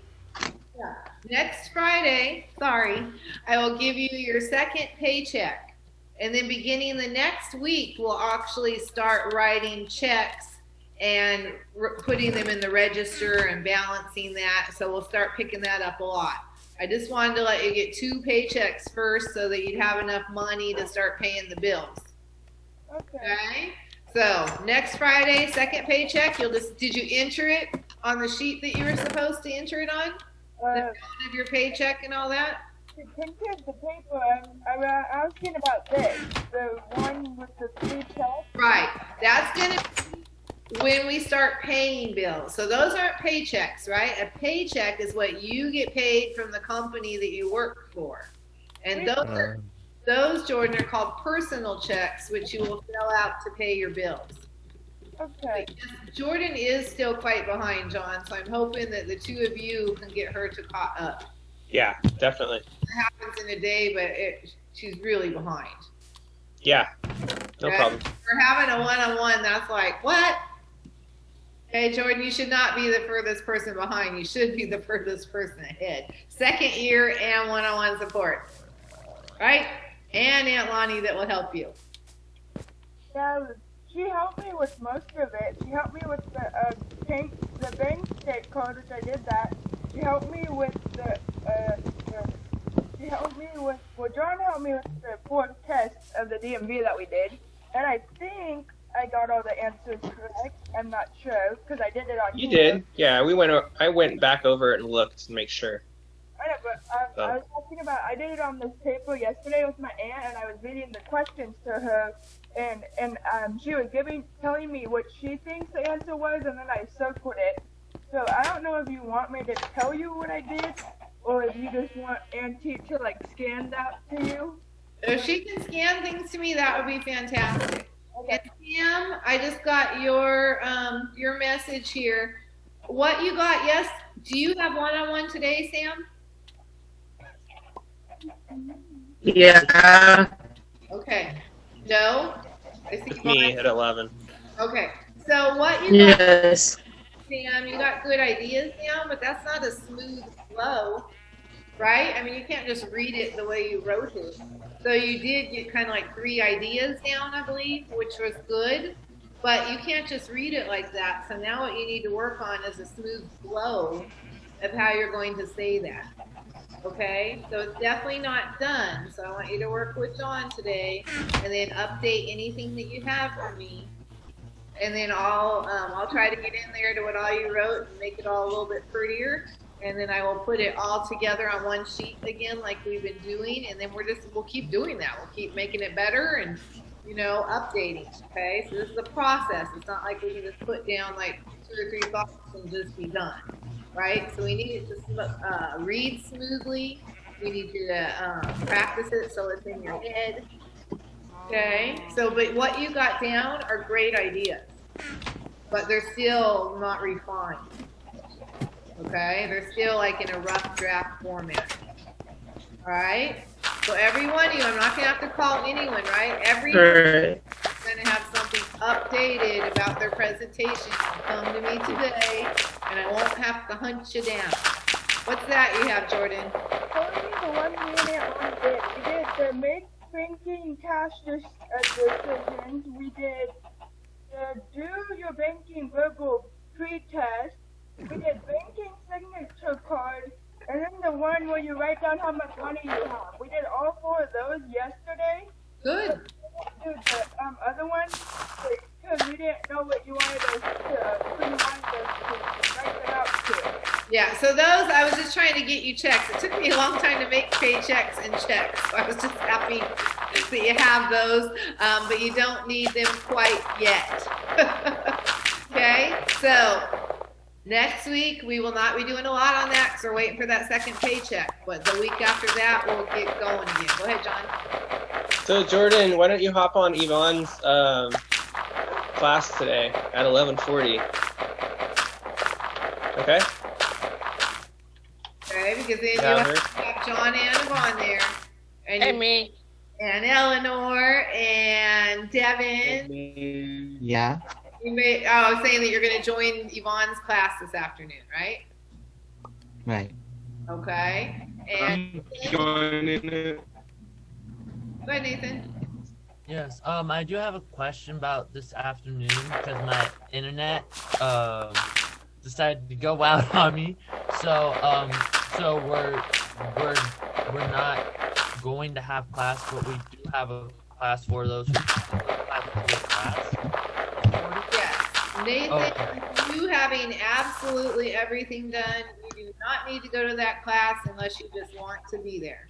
Yeah. Next Friday, sorry, I will give you your second paycheck. And then beginning the next week, we'll actually start writing checks and putting them in the register and balancing that. So we'll start picking that up a lot. I just wanted to let you get 2 paychecks first so that you'd have enough money to start paying the bills. Okay. So next Friday, second paycheck, did you enter it on the sheet that you were supposed to enter it on? The amount of your paycheck and all that? The printed the paper, I'm asking about this. The one with the 3 checks. Right. That's going to be when we start paying bills. So those aren't paychecks, right? A paycheck is what you get paid from the company that you work for. And those, Jordan, are called personal checks, which you will fill out to pay your bills. Okay. Jordan is still quite behind, John, so I'm hoping that the 2 of you can get her to caught up. Yeah, definitely. It happens in a day, but she's really behind. Yeah, no problem. We're having a one-on-one, that's like, what? Hey, Jordan, you should not be the furthest person behind. You should be the furthest person ahead. Second year and one-on-one support. Right? And Aunt Lonnie that will help you. Yeah, she helped me with most of it. She helped me with the bank state code, which I did that. She helped me with John helped me with the 4th test of the DMV that we did. And I think I got all the answers correct. I'm not sure, because I did it on You here. did? Yeah, I went back over it and looked to make sure. I know, but I was talking about, I did it on this paper yesterday with my aunt, and I was reading the questions to her, and she was telling me what she thinks the answer was, and then I circled it. So I don't know if you want me to tell you what I did, or if you just want Auntie to scan that to you. If she can scan things to me, that would be fantastic. Okay. And Sam, I just got your message here. What you got? Yes. Do you have one-on-one today, Sam? Yeah. Okay. No? I see Me at 11. Okay. So what you got, Yes. Sam, you got good ideas now, but that's not a smooth flow, right? I mean, you can't just read it the way you wrote it. So you did get kind of 3 ideas down, I believe, which was good, but you can't just read it like that. So now what you need to work on is a smooth flow of how you're going to say that. Okay, so it's definitely not done. So I want you to work with John today, and then update anything that you have for me, and then I'll try to get in there to what all you wrote and make it all a little bit prettier, and then I will put it all together on one sheet again, like we've been doing, and then we'll keep doing that. We'll keep making it better and updating. Okay, so this is a process. It's not like we can just put down 2 or 3 thoughts and just be done. Right? So we need it to read smoothly. We need you to practice it so it's in your head. Okay? So, but what you got down are great ideas, but they're still not refined. Okay? They're still in a rough draft format. All right? So every one of you, I'm not going to have to call anyone, right? Everyone is going to have something updated about their presentation. Come to me today, and I won't have to hunt you down. What's that you have, Jordan? Only the one we did. We did the make banking cash decisions. We did the do your banking verbal pre-test. We did banking signature card. And then the one where you write down how much money you have. We did all 4 of those yesterday. Good. We did the other one because we didn't know what you wanted us to write them out to. Yeah, so those, I was just trying to get you checks. It took me a long time to make paychecks and checks. So I was just happy that you have those, but you don't need them quite yet. Okay, so next week, we will not be doing a lot on that because we're waiting for that second paycheck. But the week after that, we'll get going again. Go ahead, John. So, Jordan, why don't you hop on Yvonne's class today at 11:40? Okay? Okay, because then you'll have John and Yvonne there. And me. And Eleanor and Devin. Yeah. I was saying that you're going to join Yvonne's class this afternoon, right? Right. Okay. And I'm joining it. go ahead, Nathan. Yes. I do have a question about this afternoon because my internet decided to go out on me. So we're not going to have class, but we do have a class for those who have a class. Yes. Nathan, Okay. you having absolutely everything done, you do not need to go to that class unless you just want to be there.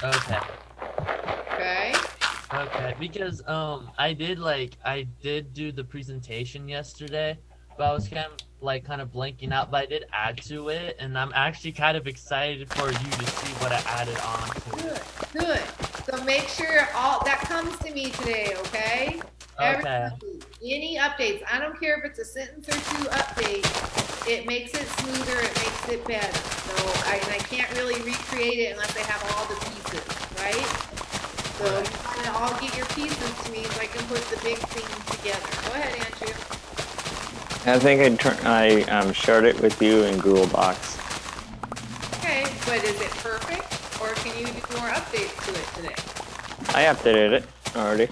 Okay. Okay? Okay, because I did do the presentation yesterday, but I was kind of blanking out, but I did add to it, and I'm actually kind of excited for you to see what I added on to it. Good. So make sure all that comes to me today, okay? Okay. Any updates, I don't care if it's a sentence or two update, it makes it smoother, it makes it better. So I can't really recreate it unless I have all the pieces, right? So you kind of all get your pieces to me so I can put the big thing together. Go ahead, Andrew. I think I shared it with you in Google Docs. Okay, but is it perfect, or can you do more updates to it today? I updated it already,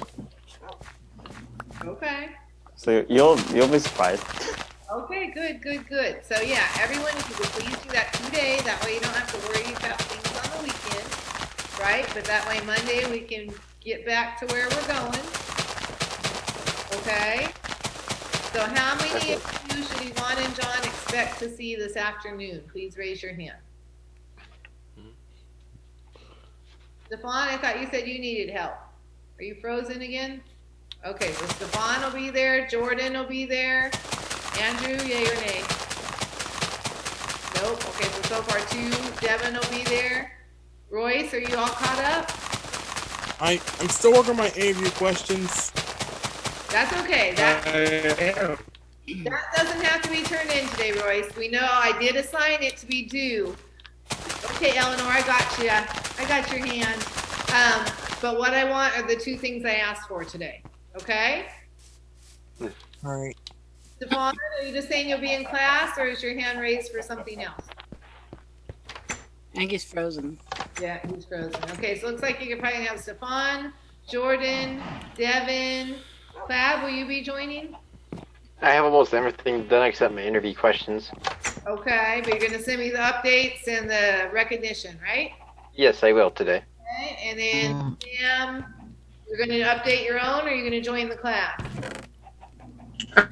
Okay. so you'll be surprised. Okay, good. So yeah, everyone, if you could please do that today, that way you don't have to worry about things on the weekend, right? But that way Monday we can get back to where we're going. Okay? So how many of you should Yvonne and John expect to see this afternoon? Please raise your hand. Stefan, I thought you said you needed help. Are you frozen again? Okay, so Stefan will be there, Jordan will be there. Andrew, yay or nay? Nope. Okay, so far 2. Devin will be there. Royce, are you all caught up? I'm still working on my interview questions. That's okay. That am. doesn't have to be turned in today, Royce. We know I did assign it to be due. Okay, Eleanor, I got you. I got your hand. But what I want are the 2 things I asked for today. Okay? All right. Stefan, are you just saying you'll be in class, or is your hand raised for something else? I think he's frozen. Yeah, he's frozen. Okay, so it looks like you could probably have Stefan, Jordan, Devin. Fab, will you be joining? I have almost everything done except my interview questions. Okay, but you're gonna send me the updates and the recognition, right? Yes, I will today. Okay, and then Sam, you're gonna update your own, or are you gonna join the class?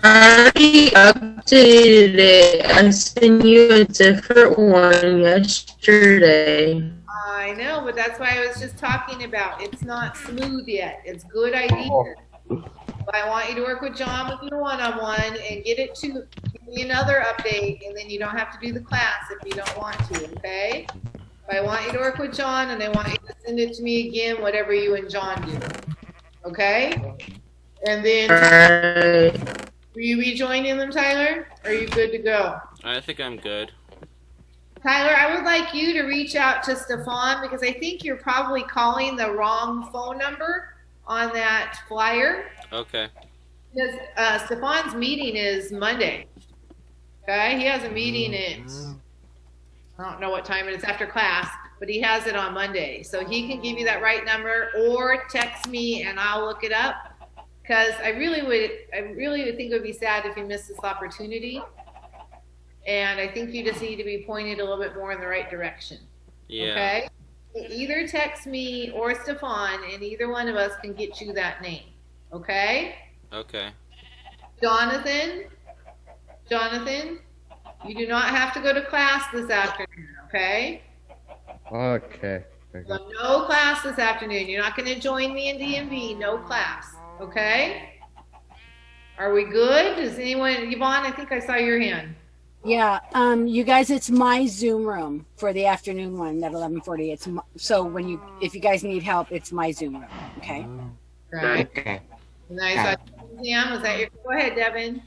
I already updated it. I sent you a different one yesterday. I know, but that's why I was just talking about. It's not smooth yet. It's good idea. But I want you to work with John with your one-on-one and get it to give me another update, and then you don't have to do the class if you don't want to, okay? But I want you to work with John, and I want you to send it to me again, whatever you and John do. Okay? And then, will you be joining them, Tyler? Or are you good to go? I think I'm good. Tyler, I would like you to reach out to Stefan, because I think you're probably calling the wrong phone number on that flyer. Okay. Because Stefan's meeting is Monday. Okay, he has a meeting at, I don't know what time it is, after class, but he has it on Monday. So he can give you that right number, or text me and I'll look it up. Because I really would think it would be sad if you missed this opportunity. And I think you just need to be pointed a little bit more in the right direction. Yeah. Okay? Either text me or Stefan, and either one of us can get you that name. Okay? Okay. Jonathan, you do not have to go to class this afternoon, okay? Okay. So no class this afternoon. You're not going to join me in DMV. No class, okay? Are we good? Does anyone, Yvonne, I think I saw your hand. Yeah, you guys, it's my Zoom room for the afternoon one at 11:40. It's so if you guys need help, it's my Zoom room. Okay. Right. Okay. Nice. Sam, was that your? Go ahead, Devin.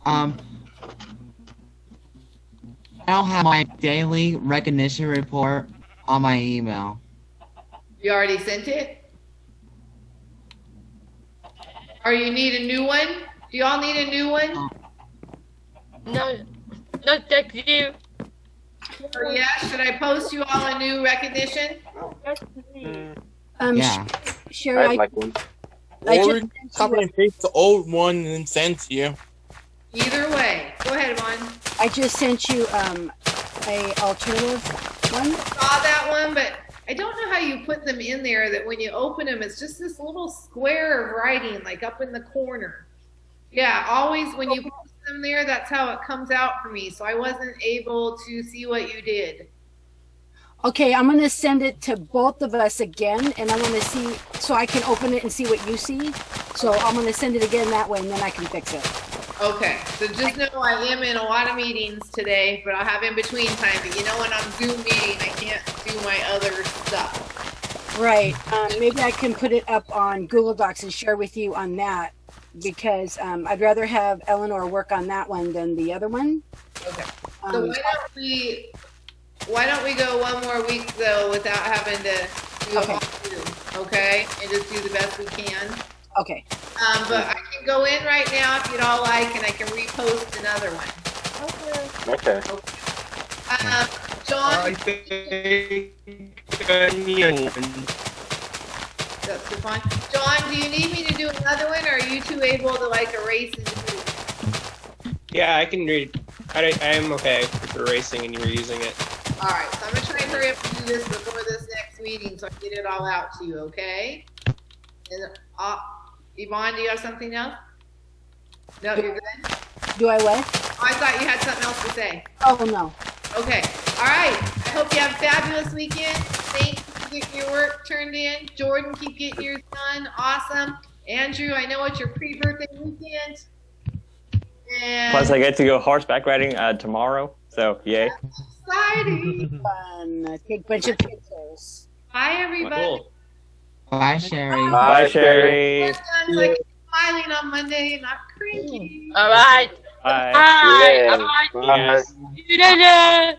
I don't have my daily recognition report on my email. You already sent it? Or you need a new one? Do y'all need a new one? No, thank you. Or yeah, should I post you all a new recognition? Yes, please. Yeah. Sherry, I'd like one. I Or just sent copy you and paste the old one and then send to you. Either way. Go ahead, Vaughn. I just sent you a alternative one. Saw that one, but I don't know how you put them in there that when you open them, it's just this little square of writing, like up in the corner. Yeah, always when you post them there, that's how it comes out for me. So I wasn't able to see what you did. Okay, I'm gonna send it to both of us again, and I want to see so I can open it and see what you see. So I'm gonna send it again that way, and then I can fix it. Okay, so just know I am in a lot of meetings today, but I'll have in between time. But you know, when I'm Zoom meeting, I can't do my other stuff. Right. Maybe I can put it up on Google Docs and share with you on that, because I'd rather have Eleanor work on that one than the other one. Okay. So why don't we go one more week though without having to do a walkthrough, okay? And just do the best we can. Okay. But I can go in right now if you'd all like, and I can repost another one. Okay. John. I think onion. That's fine. John, do you need me to do another one, or are you two able to like erase and do? Yeah, I can read. I am okay with erasing and reusing it. All right, so I'm gonna try and hurry up and do this before this next meeting, so I can get it all out to you, okay? And Yvonne, do you have something else? No, you're good. Do I what? I thought you had something else to say. Oh no. Okay. All right. I hope you have a fabulous weekend. Thanks for getting your work turned in. Jordan, keep getting yours done. Awesome. Andrew, I know it's your pre-birthday weekend. And Plus, I get to go horseback riding tomorrow. So, yay. exciting. Fun. Take a bunch of pictures. Bye, everybody. Cool. Bye, Sherry. Bye, Sherry. Sounds like smiling on Monday and not cranky. All right. Bye. Bye. Yeah. Bye. Bye. Bye.